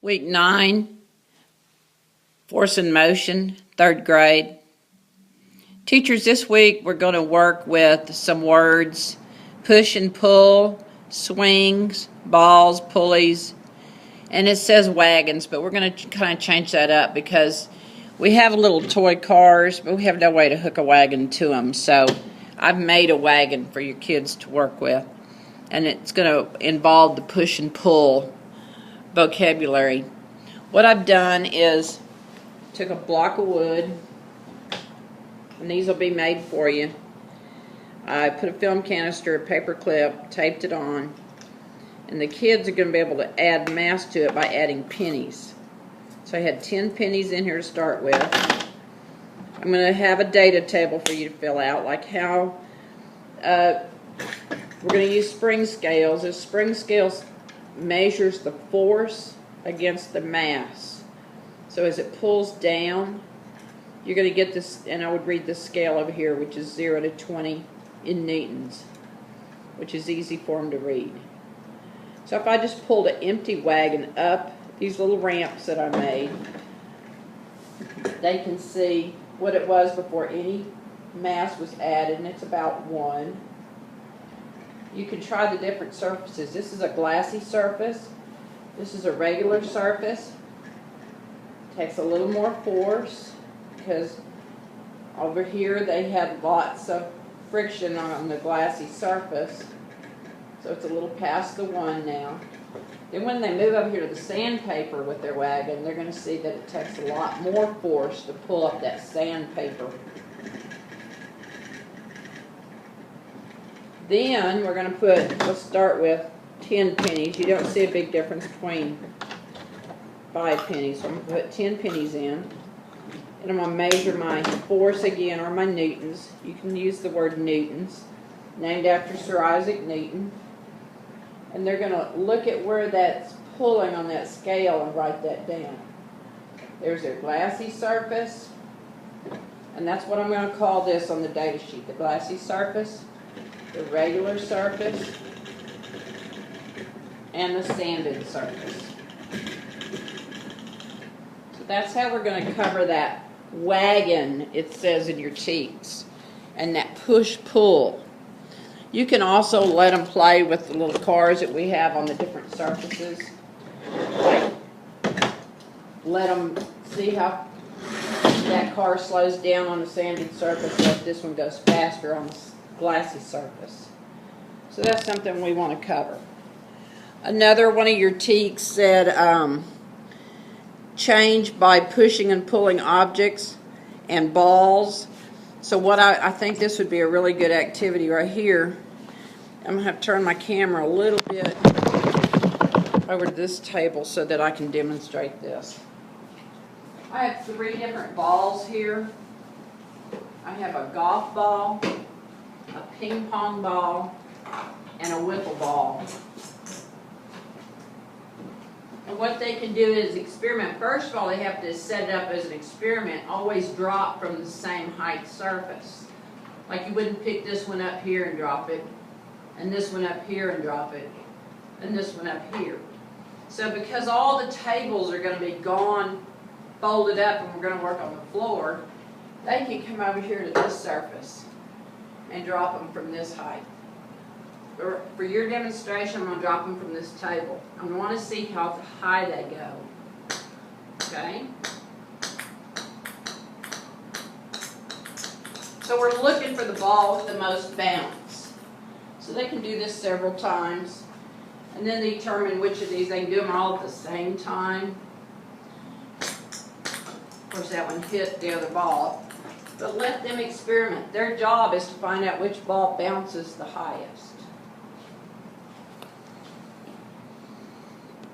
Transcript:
Week 9, Force in Motion, 3rd grade. Teachers, this week we're going to work with some words: push and pull, swings, balls, pulleys, and it says wagons, but we're going to kind of change that up because we have little toy cars, but we have no way to hook a wagon to them. So I've made a wagon for your kids to work with, and it's going to involve the push and pull vocabulary. What I've done is took a block of wood, and these will be made for you. I put a film canister, a paper clip, taped it on, and the kids are going to be able to add mass to it by adding pennies. So I had 10 pennies in here to start with. I'm going to have a data table for you to fill out, like how we're going to use spring scales. This spring scales measures the force against the mass. So as it pulls down, you're going to get this, and I would read the scale over here, which is 0 to 20 in newtons, which is easy for them to read. So if I just pulled an empty wagon up these little ramps that I made, they can see what it was before any mass was added, and it's about 1. You can try the different surfaces. This is a glassy surface. This is a regular surface. Takes a little more force because over here they had lots of friction on the glassy surface. So it's a little past the 1 now. Then when they move over here to the sandpaper with their wagon, they're going to see that it takes a lot more force to pull up that sandpaper. Then we're going to put, let's start with 10 pennies. You don't see a big difference between 5 pennies. So I'm going to put 10 pennies in. And I'm going to measure my force again, or my newtons. You can use the word newtons, named after Sir Isaac Newton. And they're going to look at where that's pulling on that scale and write that down. There's their glassy surface. And that's what I'm going to call this on the data sheet: the glassy surface, the regular surface, and the sanded surface. So that's how we're going to cover that wagon, it says in your sheets, and that push-pull. You can also let them play with the little cars that we have on the different surfaces. Like, let them see how that car slows down on the sanded surface, or if this one goes faster on the glassy surface. So that's something we want to cover. Another one of your teaks said change by pushing and pulling objects and balls. So what I think this would be a really good activity right here. I'm going to have to turn my camera a little bit over to this table so that I can demonstrate this. I have 3 different balls here. I have a golf ball, a ping pong ball, and a wiffle ball. And what they can do is experiment. First of all, they have to set it up as an experiment. Always drop from the same height surface. Like you wouldn't pick this one up here and drop it, and this one up here and drop it, and this one up here. So because all the tables are going to be gone, folded up, and we're going to work on the floor, they can come over here to this surface and drop them from this height. For your demonstration, I'm going to drop them from this table. I want to see how high they go. Okay? So we're looking for the ball with the most bounce. So they can do this several times. And then they determine which of these. They can do them all at the same time. Of course, that one hit the other ball. But let them experiment. Their job is to find out which ball bounces the highest.